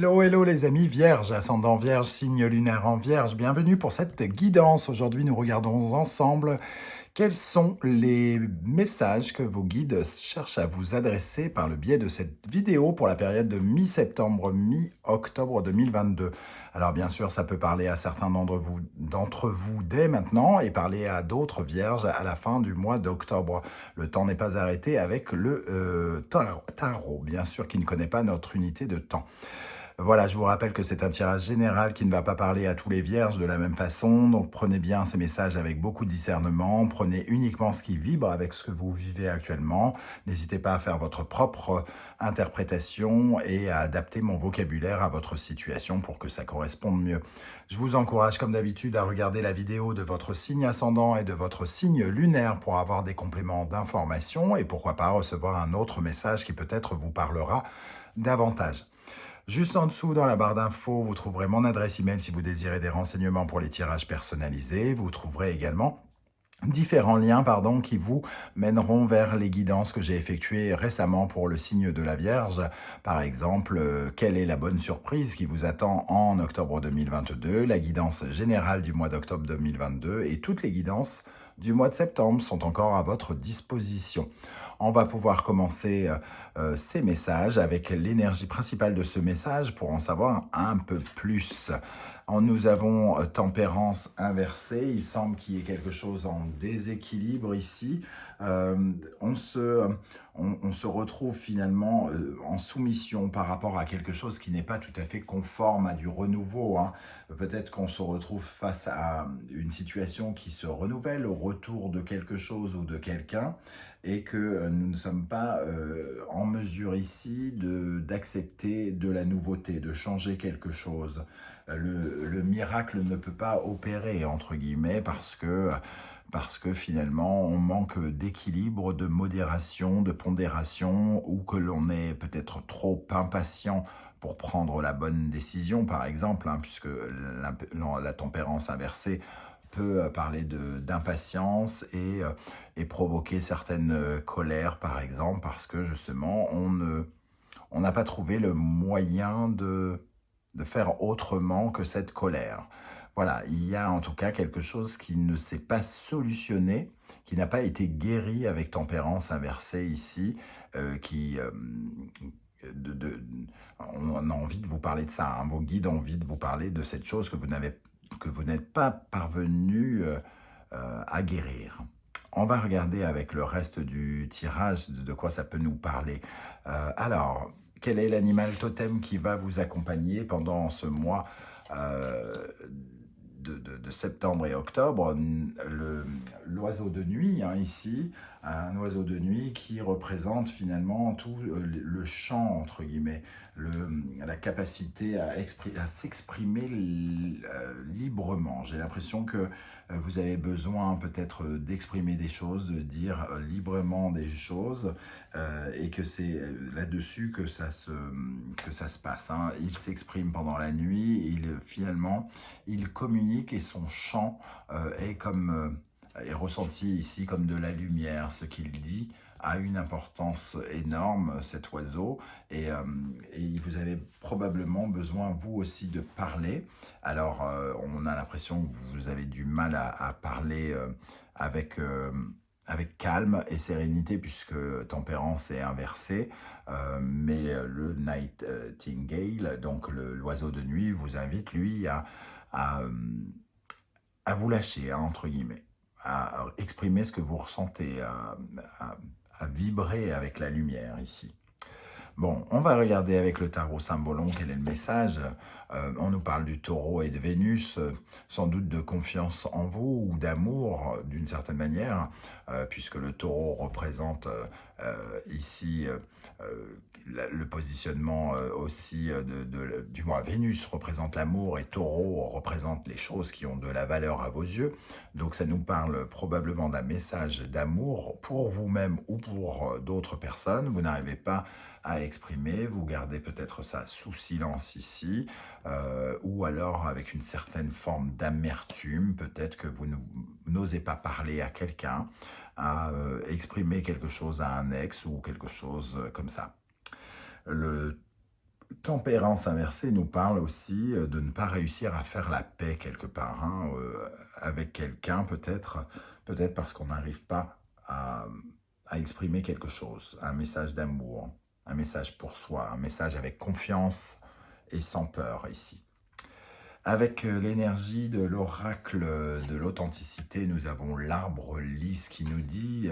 Hello, hello les amis vierges, ascendant vierge, signe lunaire en vierge, bienvenue pour cette guidance. Aujourd'hui nous regardons ensemble quels sont les messages que vos guides cherchent à vous adresser par le biais de cette vidéo pour la période de mi-septembre, mi-octobre 2022. Alors bien sûr, ça peut parler à certains d'entre vous dès maintenant et parler à d'autres vierges à la fin du mois d'octobre. Le temps n'est pas arrêté avec le tarot, bien sûr, qui ne connaît pas notre unité de temps. Voilà, je vous rappelle que c'est un tirage général qui ne va pas parler à tous les vierges de la même façon, donc prenez bien ces messages avec beaucoup de discernement, prenez uniquement ce qui vibre avec ce que vous vivez actuellement, n'hésitez pas à faire votre propre interprétation et à adapter mon vocabulaire à votre situation pour que ça corresponde mieux. Je vous encourage comme d'habitude à regarder la vidéo de votre signe ascendant et de votre signe lunaire pour avoir des compléments d'information et pourquoi pas recevoir un autre message qui peut-être vous parlera davantage. Juste en dessous, dans la barre d'infos, vous trouverez mon adresse email si vous désirez des renseignements pour les tirages personnalisés. Vous trouverez également différents liens qui vous mèneront vers les guidances que j'ai effectuées récemment pour le signe de la Vierge. Par exemple, quelle est la bonne surprise qui vous attend en octobre 2022, la guidance générale du mois d'octobre 2022 et toutes les guidances du mois de septembre sont encore à votre disposition. On va pouvoir commencer ces messages avec l'énergie principale de ce message pour en savoir un peu plus. Nous avons tempérance inversée, il semble qu'il y ait quelque chose en déséquilibre ici. On se retrouve finalement en soumission par rapport à quelque chose qui n'est pas tout à fait conforme à du renouveau. Peut-être qu'on se retrouve face à une situation qui se renouvelle au retour de quelque chose ou de quelqu'un et que nous ne sommes pas en mesure ici d'accepter de la nouveauté, de changer quelque chose. Le miracle ne peut pas opérer, entre guillemets, parce que finalement, on manque d'équilibre, de modération, de pondération, ou que l'on est peut-être trop impatient pour prendre la bonne décision, par exemple, puisque la tempérance inversée peut parler d'impatience et provoquer certaines colères, par exemple, parce que justement, on n'a pas trouvé le moyen de faire autrement que cette colère. Voilà, il y a en tout cas quelque chose qui ne s'est pas solutionné, qui n'a pas été guéri avec tempérance inversée ici, on a envie de vous parler de ça, vos guides ont envie de vous parler de cette chose que vous n'êtes pas parvenu à guérir. On va regarder avec le reste du tirage de quoi ça peut nous parler. Alors, quel est l'animal totem qui va vous accompagner pendant ce mois de septembre et octobre? L'oiseau de nuit, ici, un oiseau de nuit qui représente finalement tout le chant, entre guillemets, la capacité à s'exprimer librement. J'ai l'impression que vous avez besoin peut-être d'exprimer des choses, de dire librement des choses, et que c'est là-dessus que ça se passe. Il s'exprime pendant la nuit, finalement, il communique et son chant est ressenti ici comme de la lumière. Ce qu'il dit a une importance énorme, cet oiseau, et vous avez probablement besoin, vous aussi, de parler. Alors, on a l'impression que vous avez du mal à parler avec calme et sérénité, puisque tempérance est inversée, mais le nightingale, donc l'oiseau de nuit, vous invite, lui, à vous lâcher, entre guillemets, à exprimer ce que vous ressentez, à vibrer avec la lumière ici. Bon, on va regarder avec le tarot Symbolon quel est le message. On nous parle du taureau et de Vénus, sans doute de confiance en vous ou d'amour d'une certaine manière, puisque le taureau représente ici le positionnement aussi du moins Vénus représente l'amour et taureau représente les choses qui ont de la valeur à vos yeux. Donc ça nous parle probablement d'un message d'amour pour vous-même ou pour d'autres personnes. Vous n'arrivez pas à exprimer, vous gardez peut-être ça sous silence ici, ou alors avec une certaine forme d'amertume, peut-être que vous n'osez pas parler à quelqu'un, à exprimer quelque chose à un ex ou quelque chose comme ça. Le Tempérance inversée nous parle aussi de ne pas réussir à faire la paix quelque part, hein, avec quelqu'un peut-être parce qu'on n'arrive pas à exprimer quelque chose, un message d'amour, un message pour soi, un message avec confiance et sans peur ici. Avec l'énergie de l'oracle de l'authenticité, nous avons l'arbre lisse qui nous dit,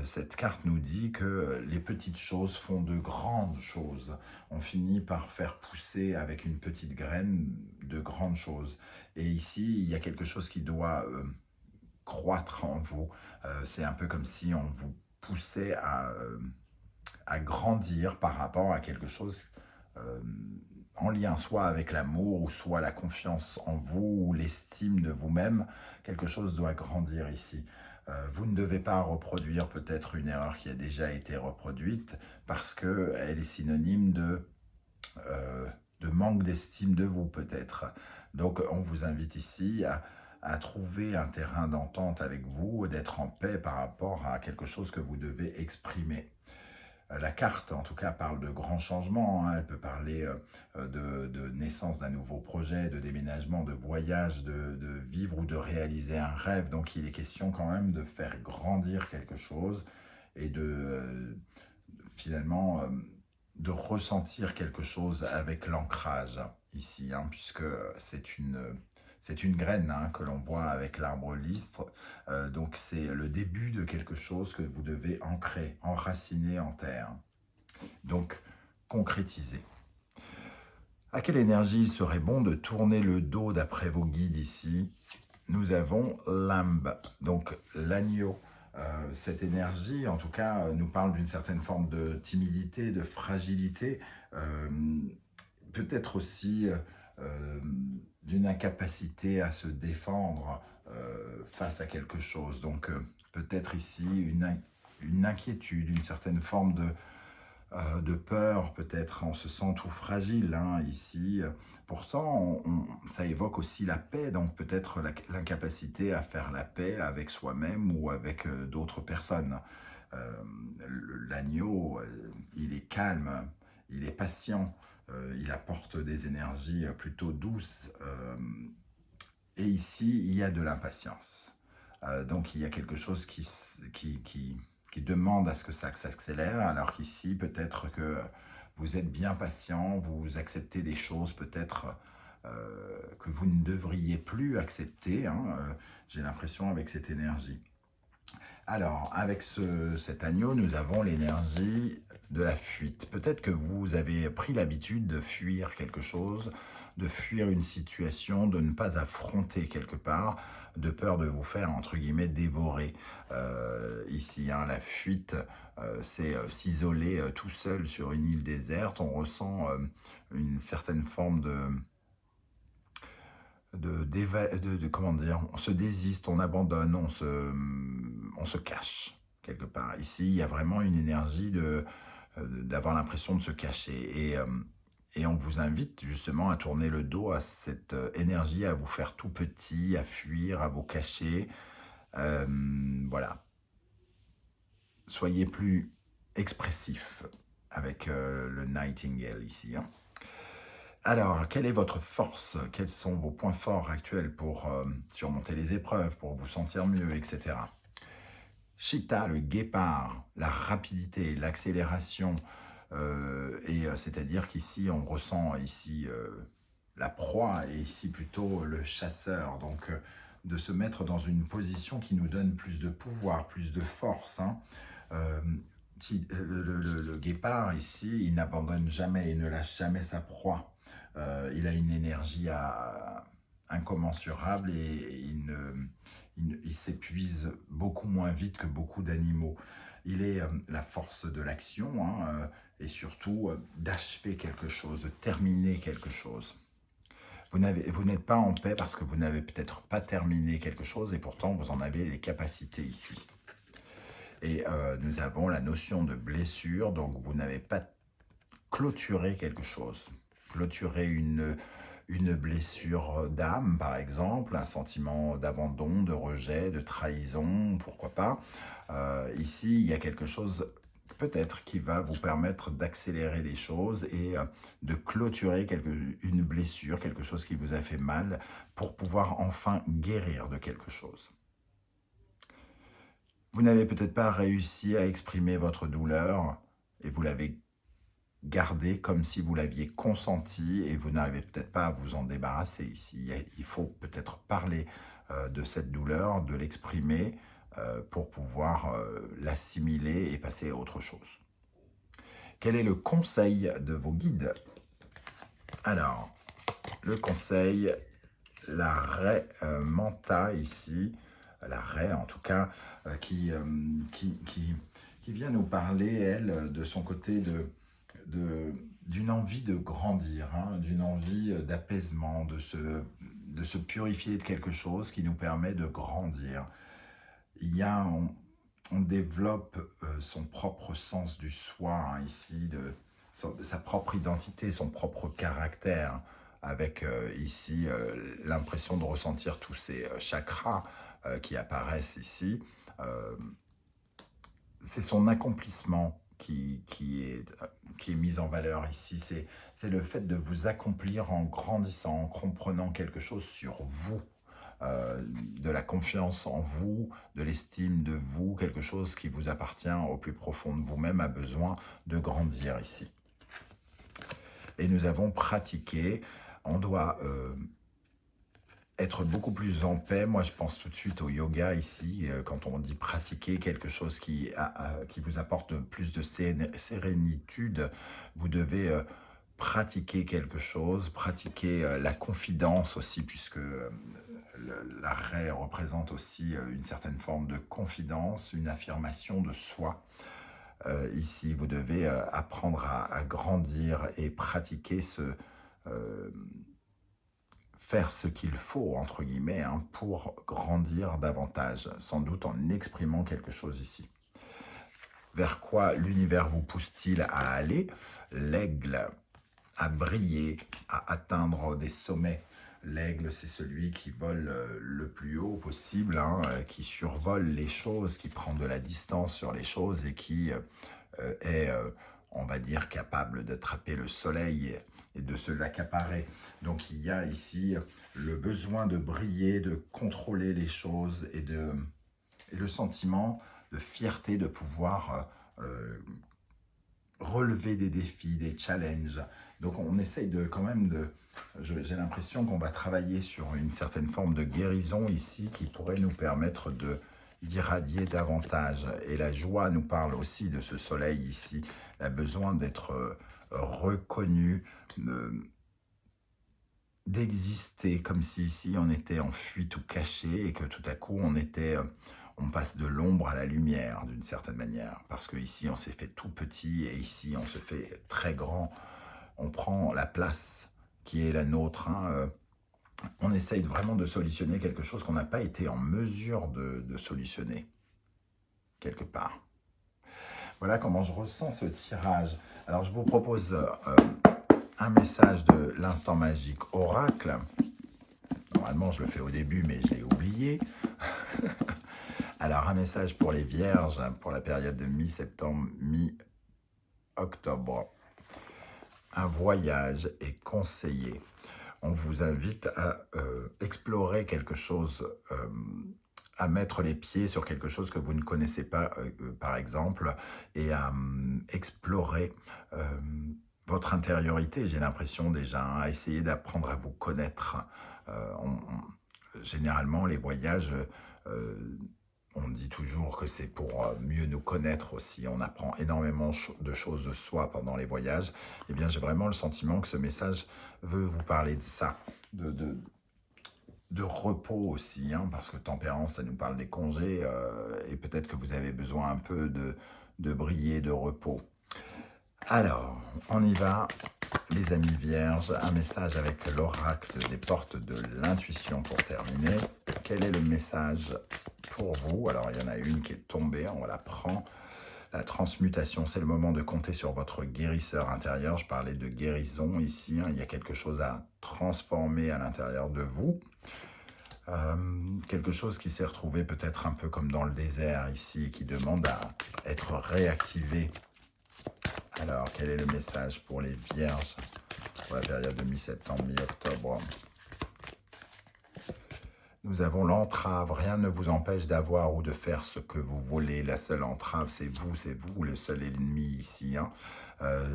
cette carte nous dit que les petites choses font de grandes choses. On finit par faire pousser avec une petite graine de grandes choses. Et ici, il y a quelque chose qui doit croître en vous. C'est un peu comme si on vous poussait à grandir par rapport à quelque chose euh, en lien soit avec l'amour ou soit la confiance en vous ou l'estime de vous-même. Quelque chose doit grandir ici. Vous ne devez pas reproduire peut-être une erreur qui a déjà été reproduite parce qu'elle est synonyme de manque d'estime de vous peut-être. Donc on vous invite ici à trouver un terrain d'entente avec vous, d'être en paix par rapport à quelque chose que vous devez exprimer. La carte, en tout cas, parle de grands changements. Hein. Elle peut parler de naissance d'un nouveau projet, de déménagement, de voyage, de vivre ou de réaliser un rêve. Donc, il est question quand même de faire grandir quelque chose et finalement, de ressentir quelque chose avec l'ancrage ici, hein, puisque c'est une graine hein, que l'on voit avec l'arbre lisse. Donc c'est le début de quelque chose que vous devez ancrer, enraciner en terre. Donc concrétiser. À quelle énergie il serait bon de tourner le dos d'après vos guides ici? Nous avons Lamb, donc l'agneau. Cette énergie, en tout cas, nous parle d'une certaine forme de timidité, de fragilité, peut-être aussi d'une incapacité à se défendre face à quelque chose. Donc peut-être ici une inquiétude, une certaine forme de peur, peut-être on se sent tout fragile hein, ici. Pourtant, ça évoque aussi la paix, donc peut-être l'incapacité à faire la paix avec soi-même ou avec d'autres personnes. L'agneau, il est calme, il est patient, il apporte des énergies plutôt douces. Et ici, il y a de l'impatience. Donc il y a quelque chose qui demande à ce que ça s'accélère, alors qu'ici, peut-être que vous êtes bien patient, vous acceptez des choses peut-être que vous ne devriez plus accepter, hein, j'ai l'impression avec cette énergie. Alors, avec cet agneau, nous avons l'énergie de la fuite. Peut-être que vous avez pris l'habitude de fuir quelque chose, de fuir une situation, de ne pas affronter quelque part, de peur de vous faire, entre guillemets, dévorer. Ici, hein, la fuite, c'est s'isoler tout seul sur une île déserte. On ressent une certaine forme comment dire, on se désiste, on abandonne, on se cache quelque part. Ici, il y a vraiment une énergie d'avoir l'impression de se cacher. Et on vous invite justement à tourner le dos à cette énergie, à vous faire tout petit, à fuir, à vous cacher. Voilà. Soyez plus expressif avec le Nightingale ici. Hein. Alors, quelle est votre force? Quels sont vos points forts actuels pour surmonter les épreuves, pour vous sentir mieux, etc. Cheetah, le guépard, la rapidité, l'accélération, c'est-à-dire qu'ici, on ressent ici la proie et ici plutôt le chasseur. Donc, de se mettre dans une position qui nous donne plus de pouvoir, plus de force. Hein. Le guépard ici, il n'abandonne jamais, il ne lâche jamais sa proie. Il a une énergie incommensurable et il s'épuise beaucoup moins vite que beaucoup d'animaux. Il est la force de l'action hein, et surtout d'achever quelque chose, de terminer quelque chose. Vous n'êtes pas en paix parce que vous n'avez peut-être pas terminé quelque chose et pourtant vous en avez les capacités ici. Et nous avons la notion de blessure, donc vous n'avez pas clôturé quelque chose. Clôturer une blessure d'âme, par exemple, un sentiment d'abandon, de rejet, de trahison, pourquoi pas. Ici, il y a quelque chose peut-être qui va vous permettre d'accélérer les choses et de clôturer une blessure, quelque chose qui vous a fait mal, pour pouvoir enfin guérir de quelque chose. Vous n'avez peut-être pas réussi à exprimer votre douleur et vous l'avez gardée comme si vous l'aviez consentie et vous n'arrivez peut-être pas à vous en débarrasser ici. Il faut peut-être parler de cette douleur, de l'exprimer pour pouvoir l'assimiler et passer à autre chose. Quel est le conseil de vos guides? Alors, le conseil, la raie Manta ici, la raie en tout cas, qui vient nous parler, elle, de son côté d'une envie de grandir, hein, d'une envie d'apaisement, de se purifier de quelque chose qui nous permet de grandir. On développe son propre sens du soi, hein, ici, de sa propre identité, son propre caractère, avec ici l'impression de ressentir tous ces chakras qui apparaissent ici. C'est son accomplissement qui est mis en valeur ici. C'est le fait de vous accomplir en grandissant, en comprenant quelque chose sur vous. De la confiance en vous, de l'estime de vous, quelque chose qui vous appartient au plus profond de vous-même, a besoin de grandir ici. Et nous avons pratiqué, on doit être beaucoup plus en paix. Moi, je pense tout de suite au yoga ici, quand on dit pratiquer quelque chose qui vous apporte plus de sérénitude, vous devez pratiquer quelque chose, pratiquer la confidence aussi, puisque la raie représente aussi une certaine forme de confidence, une affirmation de soi. Ici, vous devez apprendre à grandir et pratiquer faire ce qu'il faut, entre guillemets, hein, pour grandir davantage, sans doute en exprimant quelque chose ici. Vers quoi l'univers vous pousse-t-il à aller? L'aigle, à briller, à atteindre des sommets. L'aigle, c'est celui qui vole le plus haut possible, hein, qui survole les choses, qui prend de la distance sur les choses et qui est, on va dire, capable d'attraper le soleil et de se l'accaparer. Donc il y a ici le besoin de briller, de contrôler les choses et le sentiment de fierté de pouvoir relever des défis, des challenges. Donc on essaye j'ai l'impression qu'on va travailler sur une certaine forme de guérison ici qui pourrait nous permettre d'irradier davantage. Et la joie nous parle aussi de ce soleil ici, a besoin d'être reconnu, d'exister comme si ici on était en fuite ou caché et que tout à coup on passe de l'ombre à la lumière d'une certaine manière, parce que ici on s'est fait tout petit et ici on se fait très grand, on prend la place qui est la nôtre, hein. On essaye vraiment de solutionner quelque chose qu'on n'a pas été en mesure de solutionner quelque part. Voilà comment je ressens ce tirage. Alors je vous propose un message de l'instant magique oracle. Normalement je le fais au début mais je l'ai oublié. Alors un message pour les vierges pour la période de mi-septembre, mi-octobre. Un voyage est conseillé. On vous invite à explorer quelque chose, à mettre les pieds sur quelque chose que vous ne connaissez pas, par exemple, et à explorer votre intériorité, j'ai l'impression déjà, hein, à essayer d'apprendre à vous connaître. Généralement, les voyages, on dit toujours que c'est pour mieux nous connaître aussi. On apprend énormément de choses de soi pendant les voyages. Eh bien, j'ai vraiment le sentiment que ce message veut vous parler de ça, de repos aussi, hein, parce que tempérance, ça nous parle des congés, et peut-être que vous avez besoin un peu de briller, de repos. Alors, on y va, les amis vierges, un message avec l'oracle des portes de l'intuition pour terminer. Quel est le message pour vous? Alors, il y en a une qui est tombée, on la prend. La transmutation, c'est le moment de compter sur votre guérisseur intérieur. Je parlais de guérison ici, hein, il y a quelque chose à transformer à l'intérieur de vous. Quelque chose qui s'est retrouvé peut-être un peu comme dans le désert ici, qui demande à être réactivé. Alors, quel est le message pour les vierges pour la période de mi-septembre, mi-octobre? Nous avons l'entrave. Rien ne vous empêche d'avoir ou de faire ce que vous voulez. La seule entrave, c'est vous, le seul ennemi ici. Hein.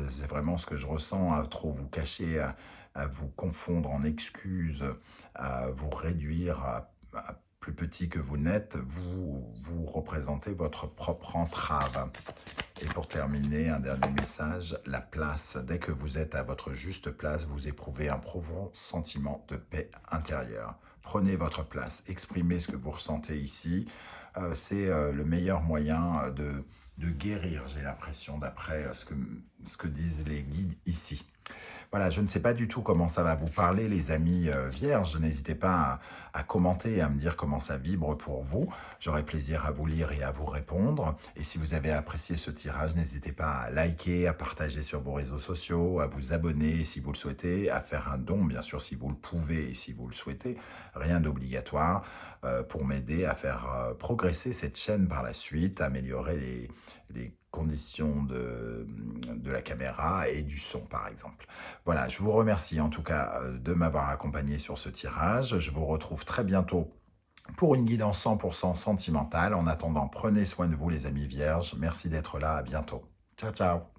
C'est vraiment ce que je ressens, à trop vous cacher, à vous confondre en excuses, à vous réduire à plus petit que vous n'êtes. Vous représentez votre propre entrave. Et pour terminer, un dernier message, la place. Dès que vous êtes à votre juste place, vous éprouvez un profond sentiment de paix intérieure. Prenez votre place, exprimez ce que vous ressentez ici. C'est le meilleur moyen de guérir, j'ai l'impression, d'après ce que disent les guides ici. Voilà, je ne sais pas du tout comment ça va vous parler, les amis vierges. N'hésitez pas à commenter et à me dire comment ça vibre pour vous. J'aurai plaisir à vous lire et à vous répondre. Et si vous avez apprécié ce tirage, n'hésitez pas à liker, à partager sur vos réseaux sociaux, à vous abonner si vous le souhaitez, à faire un don, bien sûr, si vous le pouvez et si vous le souhaitez. Rien d'obligatoire pour m'aider à faire progresser cette chaîne par la suite, améliorer les conditions de la caméra et du son, par exemple. Voilà, je vous remercie en tout cas de m'avoir accompagné sur ce tirage. Je vous retrouve très bientôt pour une guidance 100% sentimentale. En attendant, prenez soin de vous les amis vierges. Merci d'être là, à bientôt. Ciao, ciao.